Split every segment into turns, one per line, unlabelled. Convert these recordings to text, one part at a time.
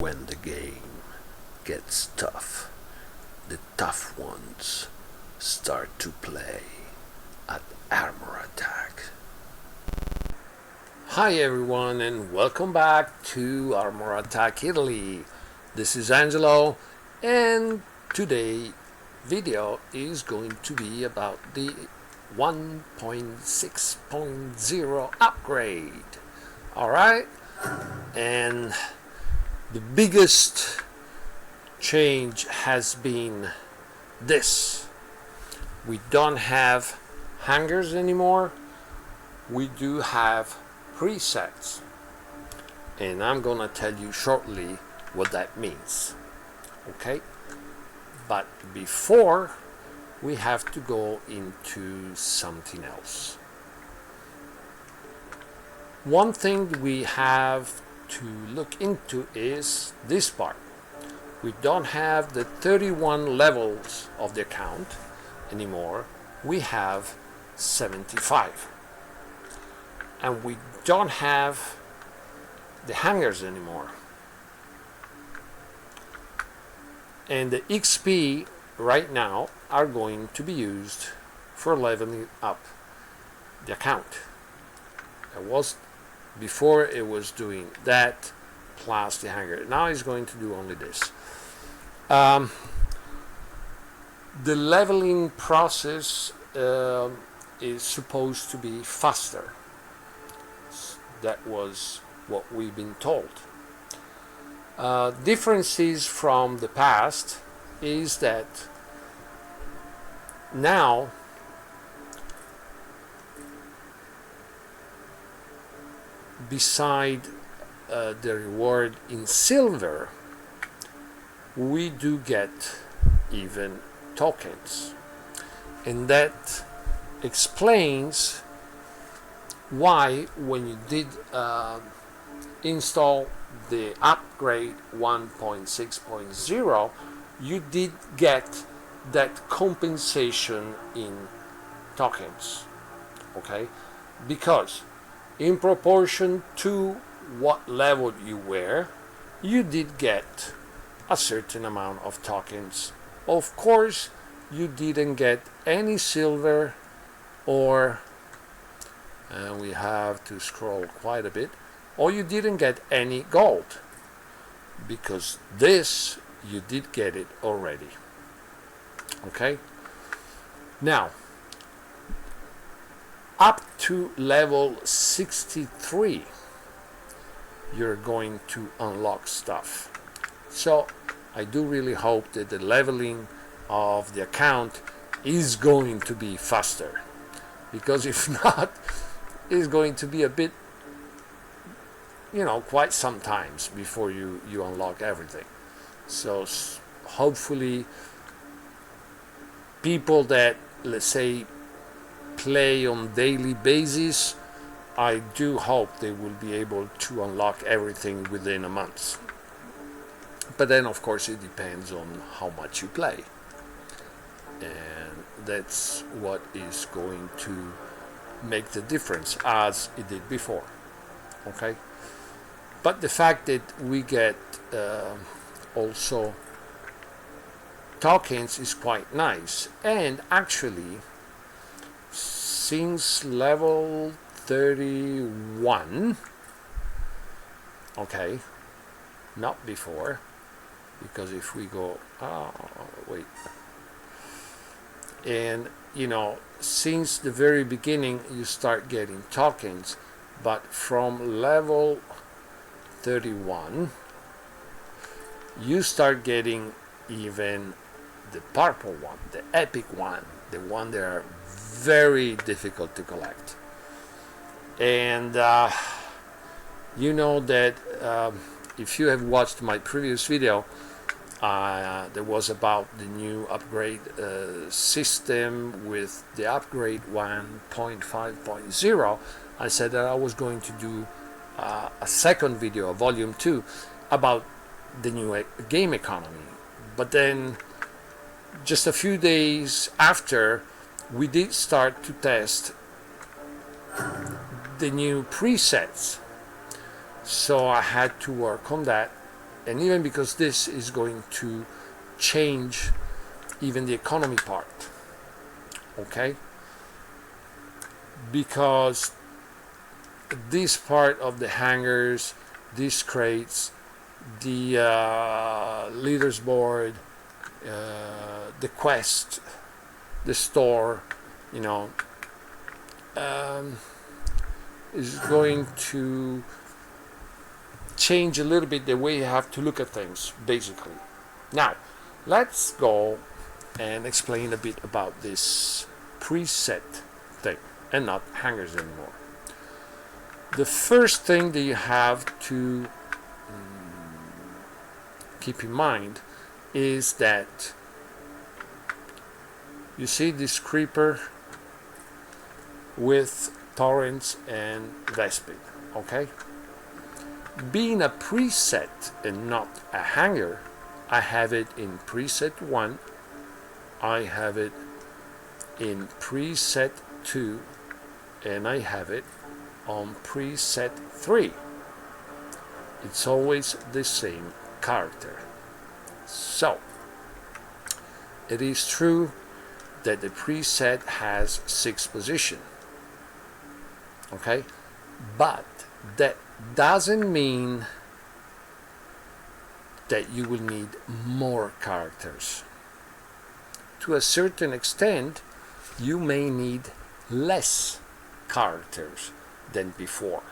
When the game gets tough, the tough ones start to play at Armor Attack. Hi everyone and welcome back to Armor Attack Italy. This is Angelo and today video is going to be about the 1.6.0 upgrade. Alright, and the biggest change has been this. We don't have hangers anymore. We do have presets. And I'm gonna tell you shortly what that means. Okay? But before, we have to go into something else. One thing we have to look into is this part. We don't have the 31 levels of the account anymore. We have 75. And we don't have the hangers anymore. And the XP right now are going to be used for leveling up the account. Before it was doing that plus the hanger. Now it's going to do only this. The leveling process is supposed to be faster. That was what we've been told. Differences from the past is that now beside the reward in silver, we do get even tokens, and that explains why when you did install the upgrade 1.6.0 you did get that compensation in tokens. Okay, because in proportion to what level you were, you did get a certain amount of tokens. Of course, you didn't get any silver, or and we have to scroll quite a bit, or you didn't get any gold, because this you did get it already. Okay, now up to level 63 you're going to unlock stuff. So I do really hope that the leveling of the account is going to be faster, because if not, it's going to be a bit, quite some times before you unlock everything. So hopefully people that, let's say, play on daily basis, I do hope they will be able to unlock everything within a month. But then of course it depends on how much you play, and that's what is going to make the difference, as it did before. Okay, but the fact that we get also tokens is quite nice. And actually, since level 31, okay, not before, because if we go, and since the very beginning you start getting tokens, but from level 31 you start getting even the purple one, the epic one, the one that are very difficult to collect. And you know that if you have watched my previous video, there was about the new upgrade system with the upgrade 1.5.0. I said that I was going to do a second video, a volume 2, about the new game economy. But then just a few days after, we did start to test the new presets. So I had to work on that and even because this is going to change even the economy part, okay? Because this part of the hangars, these crates, the leaders board, the quest, the store, you know, is going to change a little bit the way you have to look at things, basically. Now, let's go and explain a bit about this preset thing and not hangers anymore. The first thing that you have to keep in mind is that you see this creeper with torrents and Vespid, okay? Being a preset and not a hanger, I have it in preset 1, I have it in preset 2, and I have it on preset 3. It's always the same character. So, it is true that the preset has 6 position, okay? But that doesn't mean that you will need more characters. To a certain extent, you may need less characters than before.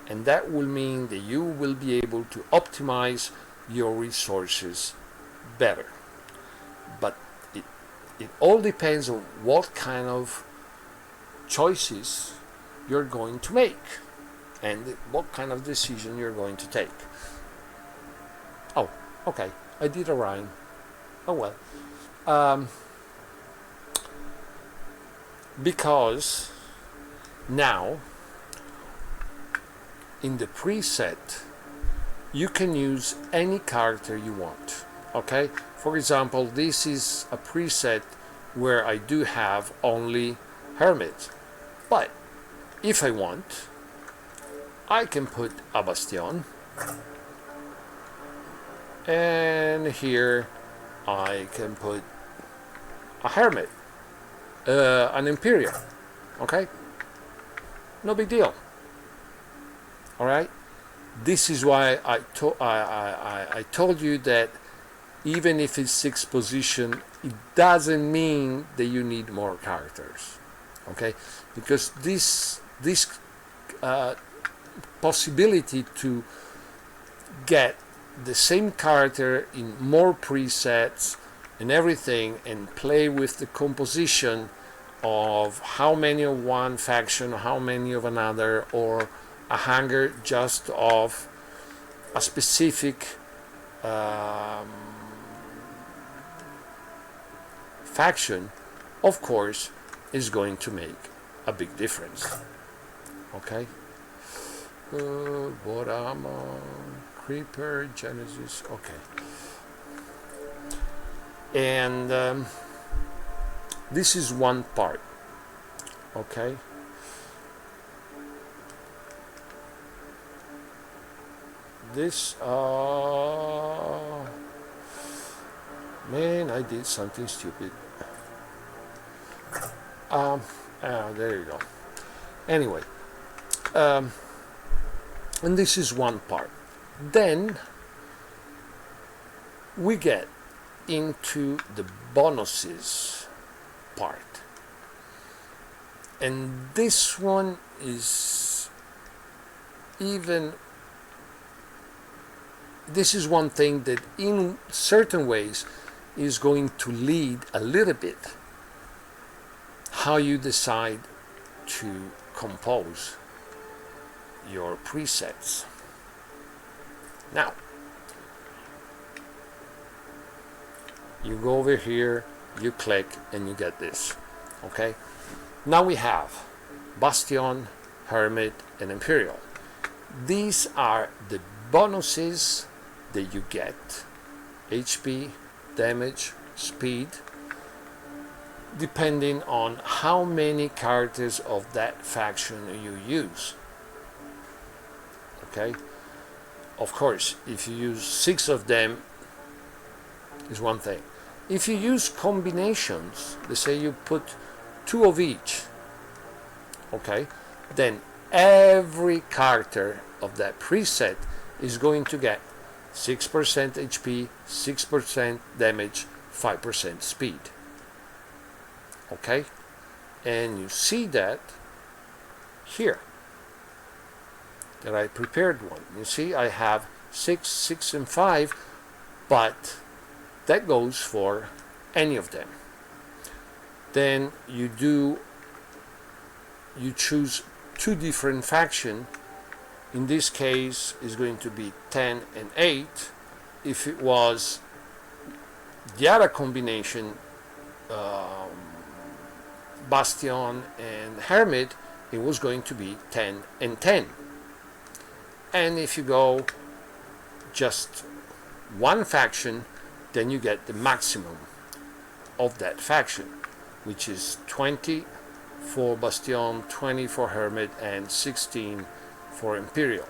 And that will mean that you will be able to optimize your resources better. But it all depends on what kind of choices you're going to make and what kind of decision you're going to take. Oh, okay, I did a rhyme. Oh well. Because now in the preset you can use any character you want, okay? For example, this is a preset where I do have only Hermit, but if I want, I can put a Bastion, and here I can put a Hermit, an Imperial, okay? No big deal. All right. This is why I told you that even if it's 6th position, it doesn't mean that you need more characters, okay? Because this possibility to get the same character in more presets and everything, and play with the composition of how many of one faction, how many of another, or a hanger just of a specific faction, of course, is going to make a big difference. Okay? Borama, Creeper, Genesis, okay. And this is one part. Okay? This, man, I did something stupid. There you go. Anyway, and this is one part. Then we get into the bonuses part, and this one is even. This is one thing that in certain ways is going to lead a little bit how you decide to compose your presets. Now, you go over here, you click, and you get this. Okay? Now we have Bastion, Hermit, and Imperial. These are the bonuses that you get: HP, damage, speed, depending on how many characters of that faction you use. Okay? of course, if you use 6 of them, is one thing. If you use combinations, let's say you put 2 of each, okay, then every character of that preset is going to get 6% HP, 6% damage, 5% speed. Okay? And you see that here, that I prepared one. You see I have 6, 6, and 5, but that goes for any of them. Then you choose 2 different factions. In this case is going to be 10 and 8. If it was the other combination, Bastion and Hermit, it was going to be 10 and 10. And if you go just one faction, then you get the maximum of that faction, which is 20 for Bastion, 20 for Hermit, and 16 for Imperial.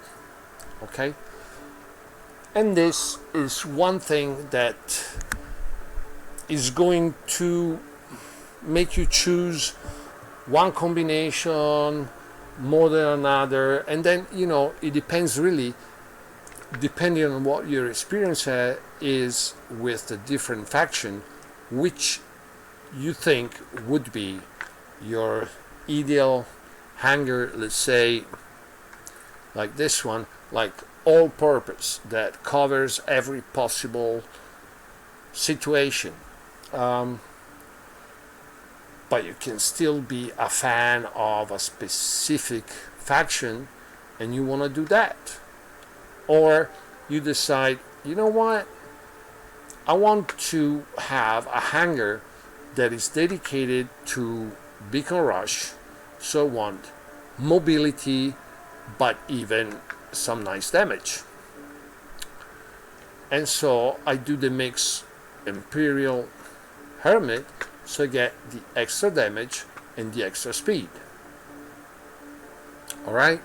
Okay? And this is one thing that is going to make you choose one combination more than another, and then, you know, it depends really, depending on what your experience is with the different faction, which you think would be your ideal hanger, let's say like this one, like all purpose, that covers every possible situation. But you can still be a fan of a specific faction and you want to do that. Or you decide, you know what, I want to have a hangar that is dedicated to Beacon Rush, so I want mobility but even some nice damage. And so I do the mix Imperial Hermit, so I get the extra damage and the extra speed. Alright?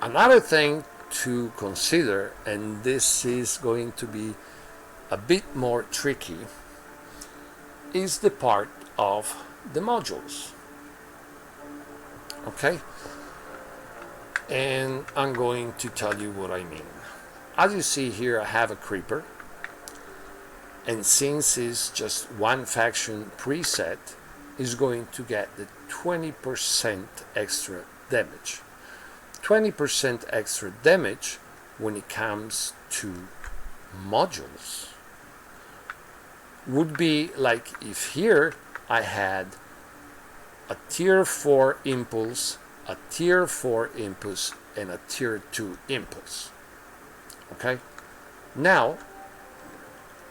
Another thing to consider, and this is going to be a bit more tricky, is the part of the modules. Okay? And I'm going to tell you what I mean. As you see here, I have a creeper, and since it's just one faction preset, is going to get the 20% extra damage. 20% extra damage when it comes to modules would be like if here I had a tier 4 impulse, a tier 4 impulse, and a tier 2 impulse. Okay? Now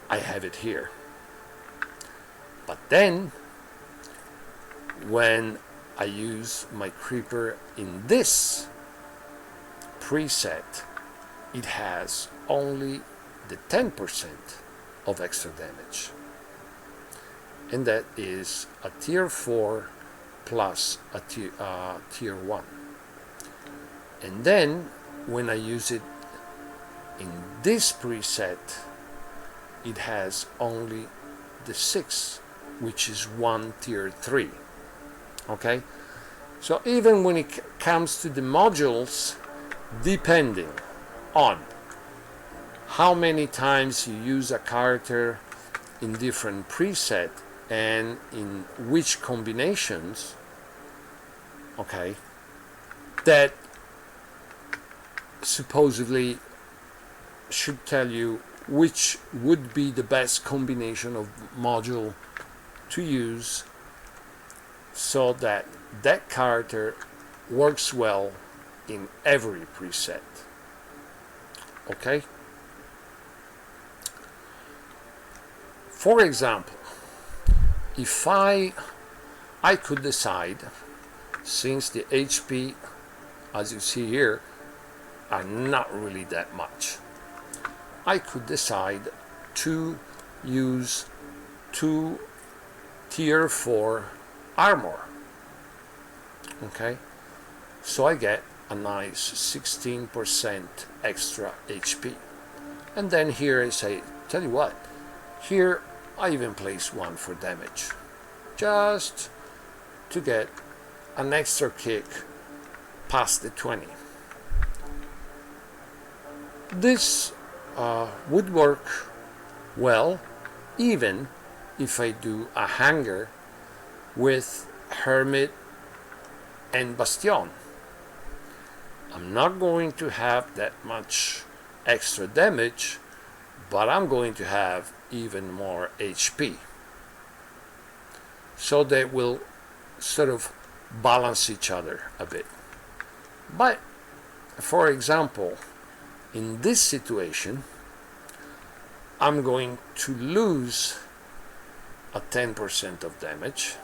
I have it here. But then when I use my creeper in this preset, it has only the 10% of extra damage. And that is a tier 4 plus a tier 1. And then when I use it in this preset, it has only the 6, which is 1 tier 3. Okay? So even when it comes to the modules, depending on how many times you use a character in different preset and in which combinations, okay, that supposedly should tell you which would be the best combination of module to use so that that character works well in every preset. Okay? For example, if I could decide, since the HP, as you see here, are not really that much, I could decide to use 2 tier 4 armor. Okay? So I get a nice 16% extra HP. And then here I say, tell you what, here I even place one for damage, just to get an extra kick past the 20. This would work well even if I do a hanger with Hermit and Bastion. I'm not going to have that much extra damage, but I'm going to have even more HP. So they will sort of balance each other a bit. But for example, in this situation, I'm going to lose a 10% of damage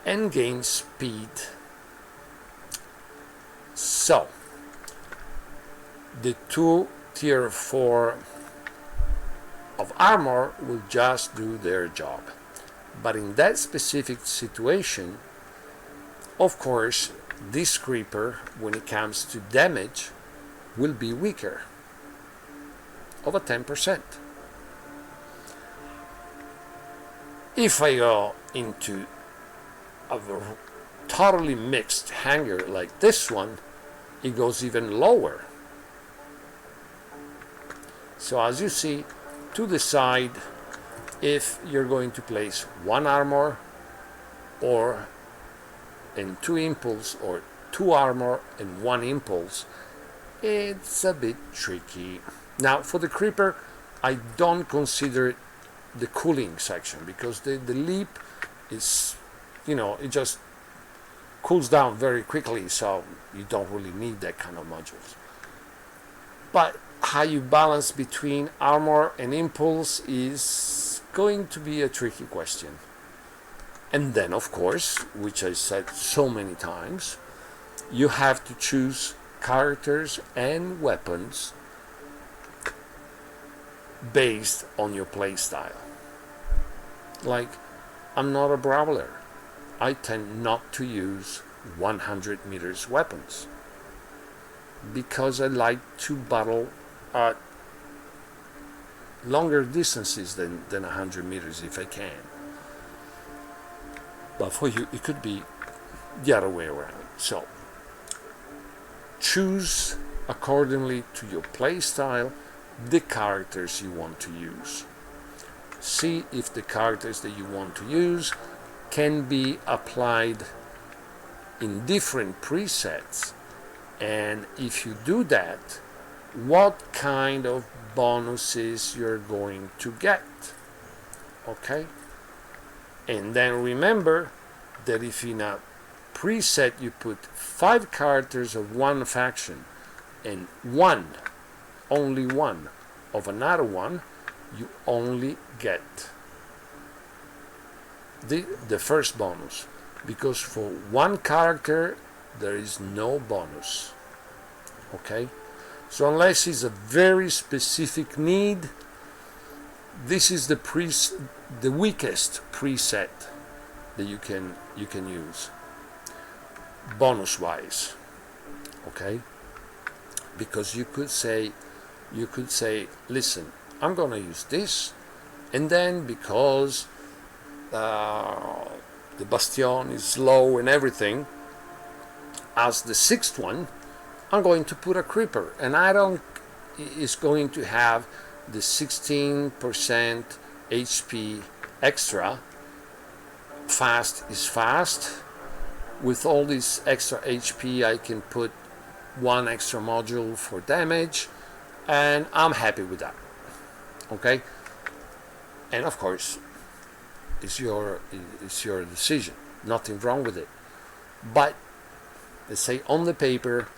and gain speed. So the two tier 4 of armor will just do their job. But in that specific situation, of course, this creeper, when it comes to damage, will be weaker, of a 10%. If I go into a totally mixed hanger like this one, it goes even lower. So as you see, to decide if you're going to place one armor or and two impulse, or two armor and one impulse, it's a bit tricky. Now for the creeper, I don't consider the cooling section, because the leap is, it just cools down very quickly, so you don't really need that kind of modules. But how you balance between armor and impulse is going to be a tricky question. And then, of course, which I said so many times, you have to choose characters and weapons based on your playstyle. Like, I'm not a brawler. I tend not to use 100 meters weapons because I like to battle at longer distances than 100 meters if I can. But for you, it could be the other way around. So choose accordingly to your playstyle the characters you want to use. See if the characters that you want to use can be applied in different presets, and if you do that, what kind of bonuses you're going to get. Okay? And then remember that if in a preset you put 5 characters of one faction and only one of another one, you only get the first bonus, because for one character there is no bonus. Okay? So unless it's a very specific need, this is the weakest preset that you can use bonus wise. Okay? Because you could say, listen, I'm gonna use this, and then because the Bastion is low and everything, as the 6th one, I'm going to put a creeper, and it's going to have the 16% HP extra. Fast is fast. With all this extra HP, I can put one extra module for damage, and I'm happy with that. Okay? And of course, it's your decision. Nothing wrong with it. But let's say on the paper,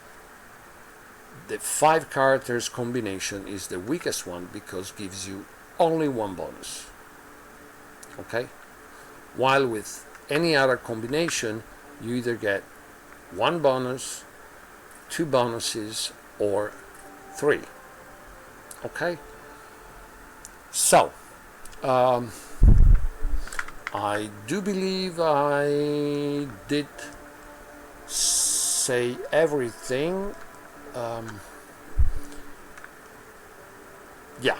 the 5 characters combination is the weakest one because it gives you only one bonus. Okay? While with any other combination, you either get 1 bonus, 2 bonuses, or 3. Okay? So, I do believe I did say everything. Yeah,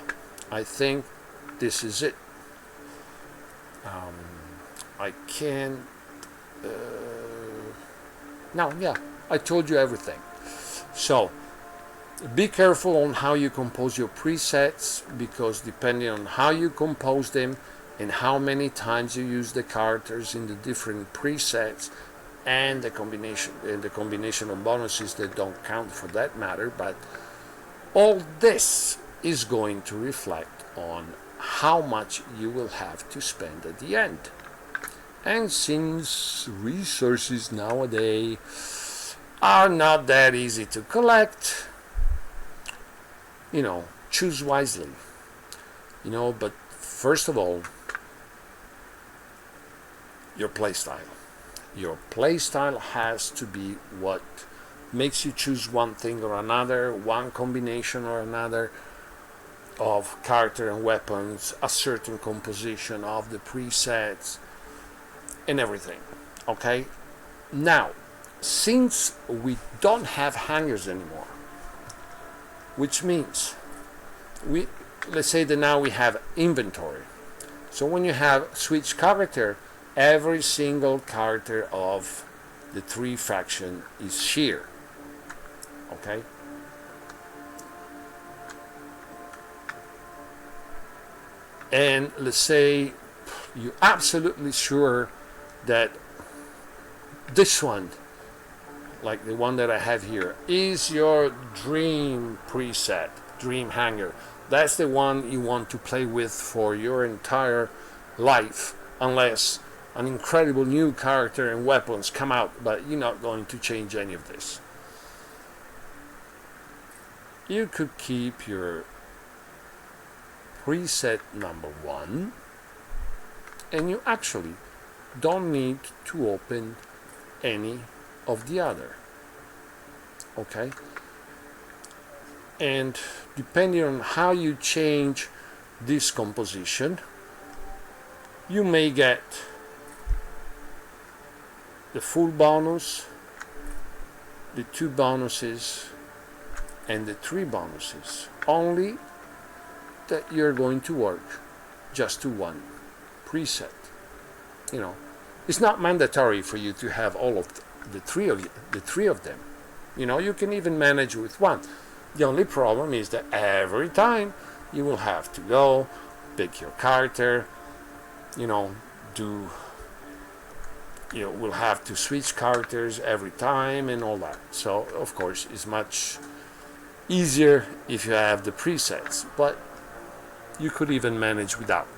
I think this is it. I can't. No, yeah, I told you everything. So be careful on how you compose your presets, because depending on how you compose them and how many times you use the characters in the different presets, and the combination of bonuses that don't count for that matter, but all this is going to reflect on how much you will have to spend at the end. And since resources nowadays are not that easy to collect, choose wisely. But first of all, your playstyle. Your playstyle has to be what makes you choose one thing or another, one combination or another of character and weapons, a certain composition of the presets, and everything. Okay? Now, since we don't have hangers anymore, which means let's say that now we have inventory. So when you have switch character, every single character of the three faction is sheer. Okay? And let's say you're absolutely sure that this one, like the one that I have here, is your dream preset, dream hanger. That's the one you want to play with for your entire life, unless an incredible new character and weapons come out, but you're not going to change any of this. You could keep your preset number 1, and you actually don't need to open any of the other. Okay? And depending on how you change this composition, you may get the full bonus, the 2 bonuses, and the 3 bonuses, only that you're going to work just to one preset. It's not mandatory for you to have all of the three of them. You can even manage with one. The only problem is that every time you will have to go pick your character, we'll have to switch characters every time and all that. So of course it's much easier if you have the presets, but you could even manage without.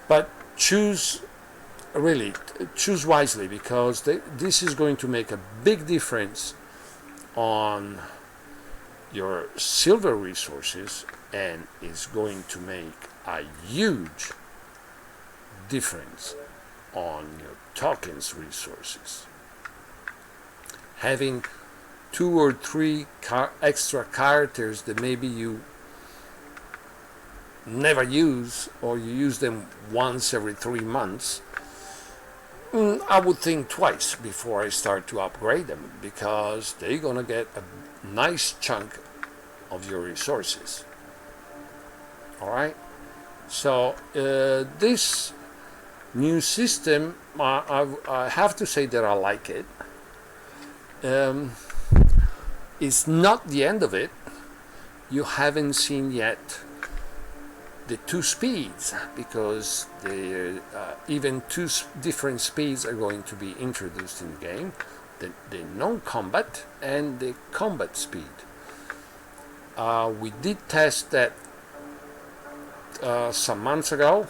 But choose wisely, because this is going to make a big difference on your silver resources, and is going to make a huge difference on your tokens resources. Having 2 or 3 extra characters that maybe you never use, or you use them once every 3 months, I would think twice before I start to upgrade them, because they're gonna get a nice chunk of your resources. Alright? So this new system, I have to say that I like it. It's not the end of it. You haven't seen yet the 2 speeds, because even 2 different speeds are going to be introduced in the game, the non-combat and the combat speed. We did test that some months ago.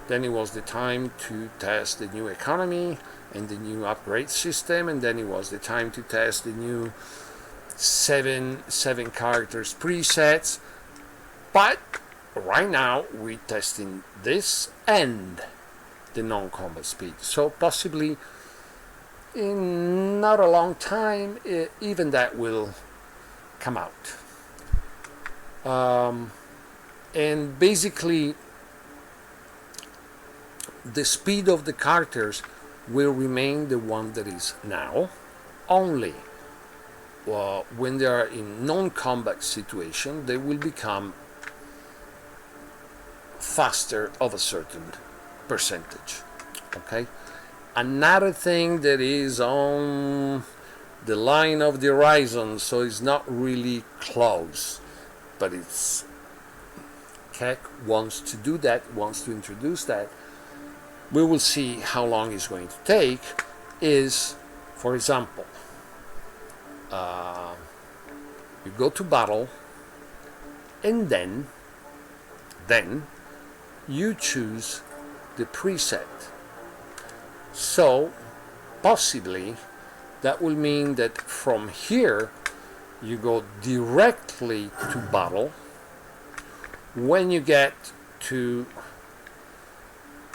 Then it was the time to test the new economy and the new upgrade system, and then it was the time to test the new 7 characters presets. But right now we're testing this and the non-combat speed, so possibly in not a long time even that will come out. And basically the speed of the characters will remain the one that is now, only when they are in non-combat situation, they will become faster of a certain percentage. Okay. Another thing that is on the line of the horizon, so it's not really close, but it's Keck wants to do that, wants to introduce that. We will see how long it's going to take. Is, for example, you go to battle, and then you choose the preset. So possibly that will mean that from here you go directly to battle. When you get to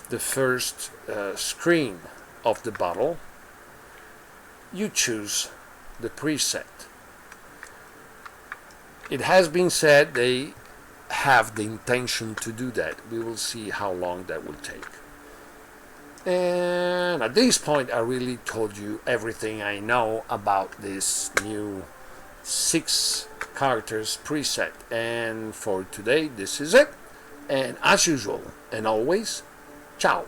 the first screen of the battle, you choose the preset. It has been said they have the intention to do that. We will see how long that will take. And at this point, I really told you everything I know about this new 6 characters preset. And for today, this is it. And as usual, and always, ciao.